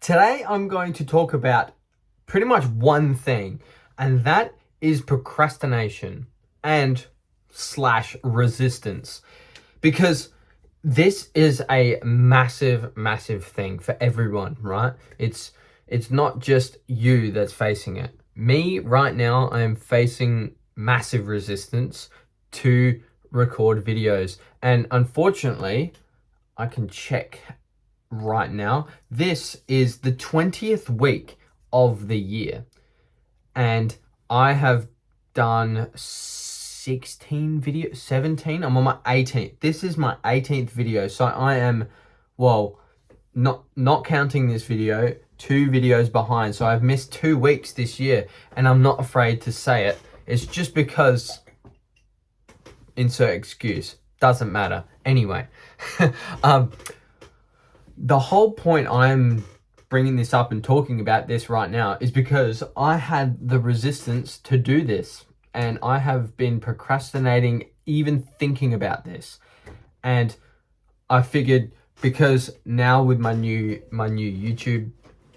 Today I'm going to talk about pretty much one thing, and that is procrastination and slash resistance. Because this is a massive thing for everyone, right? It's not just you that's facing it. Me right now, I am facing massive resistance to record videos. And unfortunately, I can check right now. This is the 20th week of the year, and I have done 16 videos, 17. I'm on my 18th. This is my 18th video, so I am, well, not counting this video, 2 videos behind. So I've missed 2 weeks this year, and I'm not afraid to say it. It's just because, insert excuse, doesn't matter. Anyway, the whole point I'm bringing this up and talking about this right now is because I had the resistance to do this, and I have been procrastinating even thinking about this. And I figured, because now with my new YouTube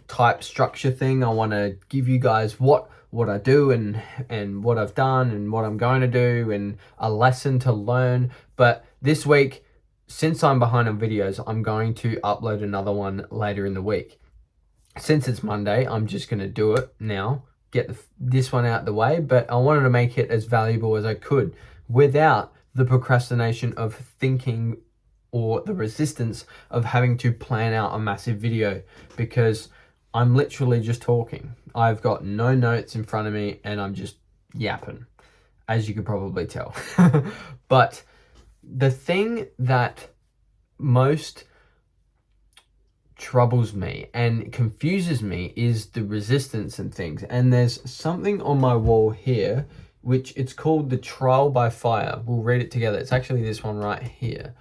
type structure thing, I want to give you guys what I do and what I've done and what I'm going to do and a lesson to learn. But this week, since I'm behind on videos, I'm going to upload another one later in the week. Since it's Monday, I'm just going to do it now, get this one out of the way, but I wanted to make it as valuable as I could without the procrastination of thinking or the resistance of having to plan out a massive video, because I'm literally just talking. I've got no notes in front of me and I'm just yapping, as you could probably tell. But the thing that most troubles me and confuses me is the resistance and things. And there's something on my wall here, which it's called the trial by fire. We'll read it together. It's actually this one right here.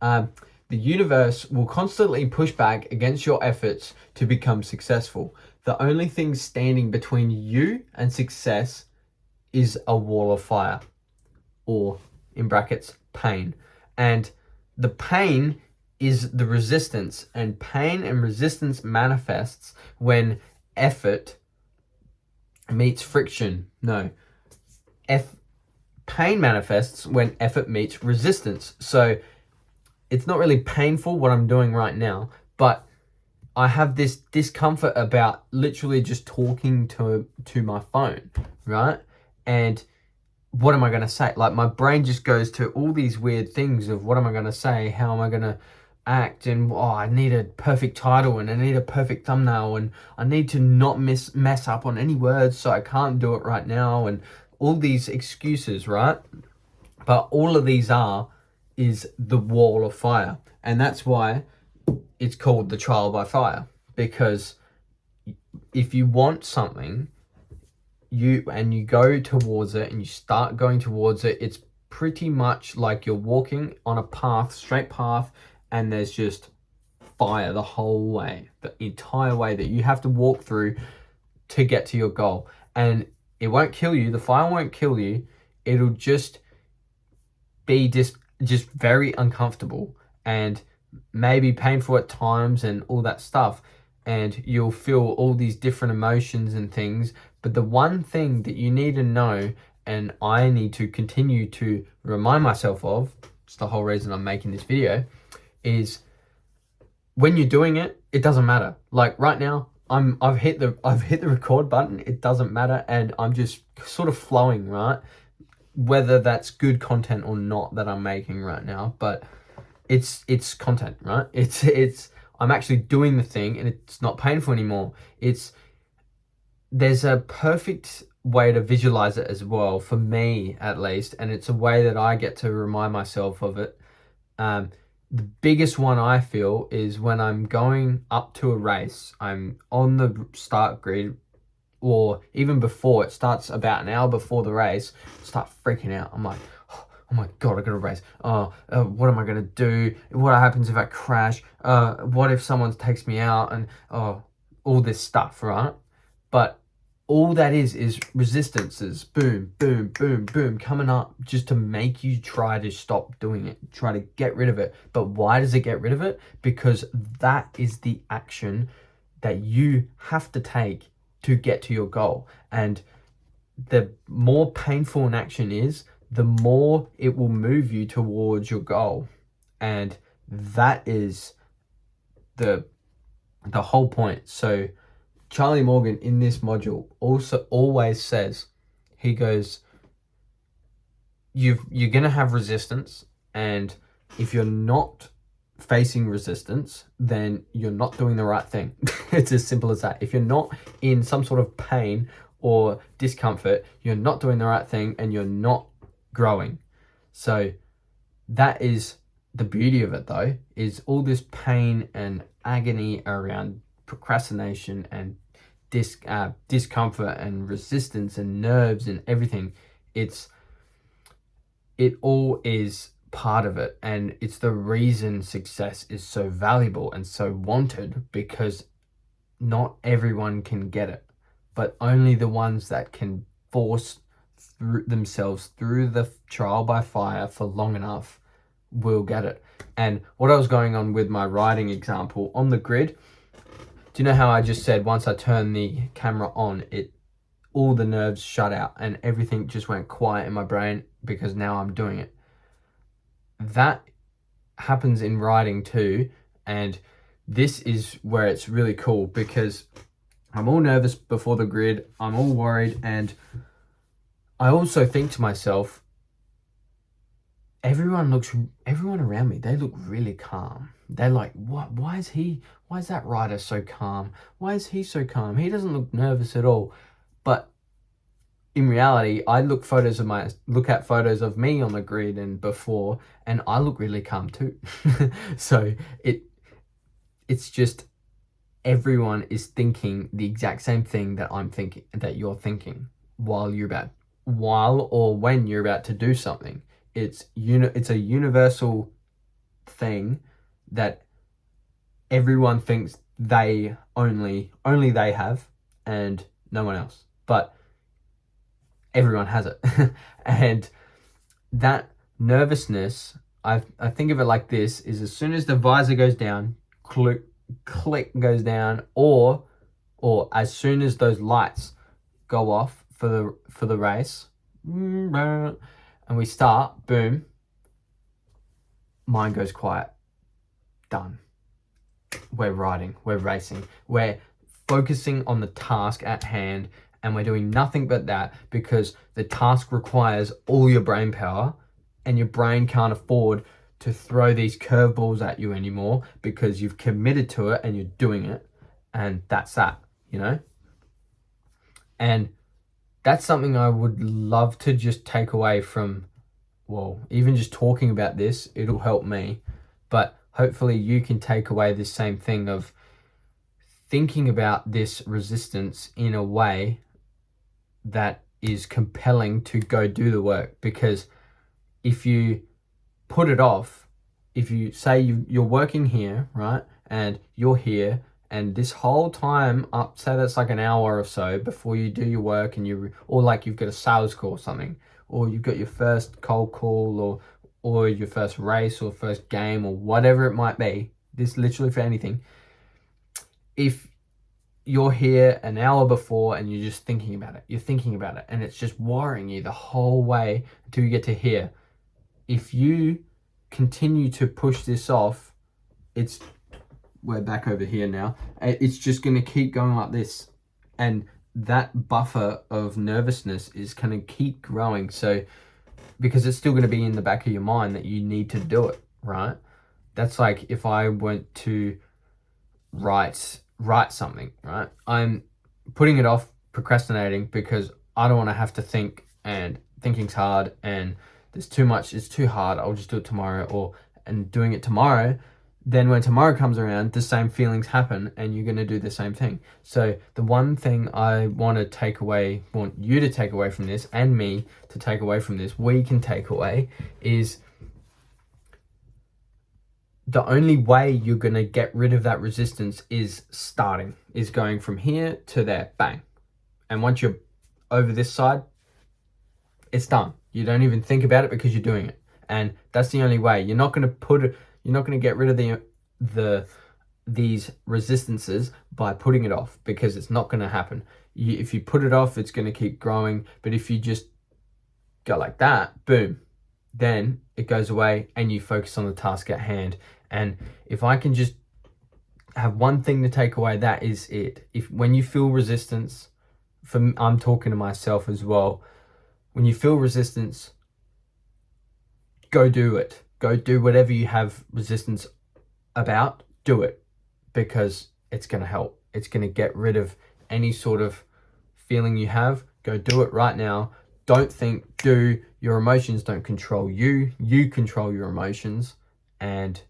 The universe will constantly push back against your efforts to become successful. The only thing standing between you and success is a wall of fire, or in brackets, pain. And the pain is the resistance, and pain and resistance manifests when effort meets friction. Pain manifests when effort meets resistance. So it's not really painful what I'm doing right now, but I have this discomfort about literally just talking to my phone, right? And what am I going to say? Like, my brain just goes to all these weird things of what am I going to say? How am I going to act? And I need a perfect title, and I need a perfect thumbnail, and I need to not mess up on any words, so I can't do it right now, and all these excuses, right? But all of these is the wall of fire. And that's why it's called the trial by fire, because if you want something, you go towards it and you start going towards it, it's pretty much like you're walking on a path, straight path, and there's just fire the whole way, the entire way that you have to walk through to get to your goal. And it won't kill you, the fire won't kill you, it'll just be just very uncomfortable and maybe painful at times and all that stuff, and you'll feel all these different emotions and things. But the one thing that you need to know, and I need to continue to remind myself of, it's the whole reason I'm making this video, is when you're doing it, it doesn't matter. Like right now, I've hit the record button, it doesn't matter, and I'm just sort of flowing, right? Whether that's good content or not that I'm making right now, but it's content, right? It's I'm actually doing the thing, and it's not painful anymore. There's a perfect way to visualize it as well, for me at least, and it's a way that I get to remind myself of it. The biggest one I feel is when I'm going up to a race, I'm on the start grid, or even before, it starts about an hour before the race, I start freaking out. I'm like, oh my God, I gotta race. What am I gonna do? What happens if I crash? What if someone takes me out? And all this stuff, right? But all that is resistances, boom, boom, boom, boom, coming up just to make you try to stop doing it, try to get rid of it. But why does it get rid of it? Because that is the action that you have to take to get to your goal. And the more painful an action is, the more it will move you towards your goal. And that is the whole point. So Charlie Morgan in this module also always says, he goes, you're going to have resistance, and if you're not facing resistance, then you're not doing the right thing. It's as simple as that. If you're not in some sort of pain or discomfort, you're not doing the right thing and you're not growing. So that is the beauty of it, though, is all this pain and agony around procrastination and discomfort and resistance and nerves and everything. It all is part of it, and it's the reason success is so valuable and so wanted, because not everyone can get it, but only the ones that can force themselves through the trial by fire for long enough will get it. And what I was going on with my writing example on the grid, do you know how I just said once I turned the camera on, all the nerves shut out and everything just went quiet in my brain because now I'm doing it? That happens in writing too, and this is where it's really cool, because I'm all nervous before the grid, I'm all worried, and I also think to myself, everyone around me, they look really calm. They're like, what? Why is that writer so calm? Why is he so calm? He doesn't look nervous at all. But in reality, I look at photos of me on the grid and before, and I look really calm too. So it's just, everyone is thinking the exact same thing that I'm thinking, that you're thinking while or when you're about to do something. It's a universal thing that everyone thinks they only they have, and no one else. But everyone has it. And that nervousness, I think of it like this, is as soon as the visor goes down, click goes down, or as soon as those lights go off for the race, and we start, boom, mind goes quiet. Done. We're riding, we're racing, we're focusing on the task at hand, and we're doing nothing but that, because the task requires all your brain power, and your brain can't afford to throw these curveballs at you anymore, because you've committed to it and you're doing it, and that's that, And that's something I would love to just take away from, well, even just talking about this, it'll help me, but hopefully you can take away this same thing of thinking about this resistance in a way that is compelling to go do the work. Because if you put it off, if you say you're working here, right, and you're here, and this whole time up, say that's like an hour or so before you do your work, and or like you've got a sales call or something, or you've got your first cold call, or your first race or first game, or whatever it might be, this literally for anything. If you're here an hour before and you're just thinking about it, and it's just worrying you the whole way until you get to here, if you continue to push this off, we're back over here now, it's just going to keep going like this, and that buffer of nervousness is going to keep growing. So because it's still going to be in the back of your mind that you need to do it, right? That's like if I went to write something, right? I'm putting it off, procrastinating, because I don't want to have to think, and thinking's hard, and there's too much, it's too hard, I'll just do it tomorrow, and doing it tomorrow, then when tomorrow comes around, the same feelings happen, and you're going to do the same thing. So the one thing I want you to take away from this, and me to take away from this, we can take away, is the only way you're going to get rid of that resistance is going from here to there, bang. And once you're over this side, it's done. You don't even think about it because you're doing it. And that's the only way. You're not going to get rid of these resistances by putting it off, because it's not going to happen. If you put it off, it's going to keep growing. But if you just go like that, boom, then it goes away and you focus on the task at hand. And if I can just have one thing to take away, that is it. When you feel resistance, I'm talking to myself as well. When you feel resistance, go do it. Go do whatever you have resistance about. Do it, because it's going to help. It's going to get rid of any sort of feeling you have. Go do it right now. Don't think, do. Your emotions don't control you. You control your emotions. And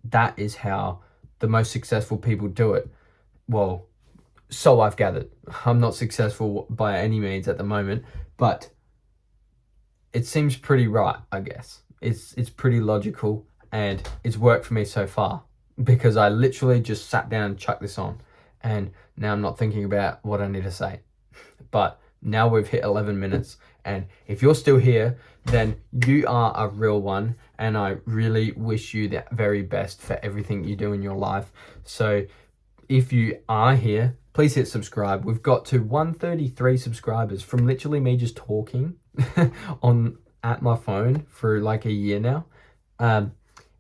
that is how the most successful people do it. Well, so I've gathered. I'm not successful by any means at the moment, but it seems pretty right, I guess. It's pretty logical, and it's worked for me so far, because I literally just sat down and chucked this on, and now I'm not thinking about what I need to say. But now we've hit 11 minutes, and if you're still here, then you are a real one, and I really wish you the very best for everything you do in your life. So if you are here, please hit subscribe. We've got to 133 subscribers from literally me just talking at my phone for like a year now.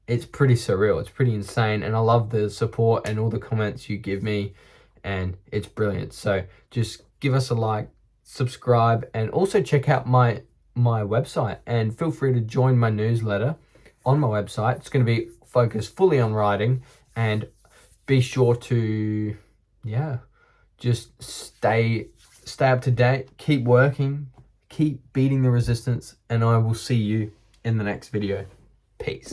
It's pretty surreal. It's pretty insane, and I love the support and all the comments you give me, and it's brilliant. So just give us a like, subscribe, and also check out my website, and feel free to join my newsletter on my website. It's going to be focused fully on writing, and be sure to just stay up to date, keep working, keep beating the resistance, and I will see you in the next video. Peace.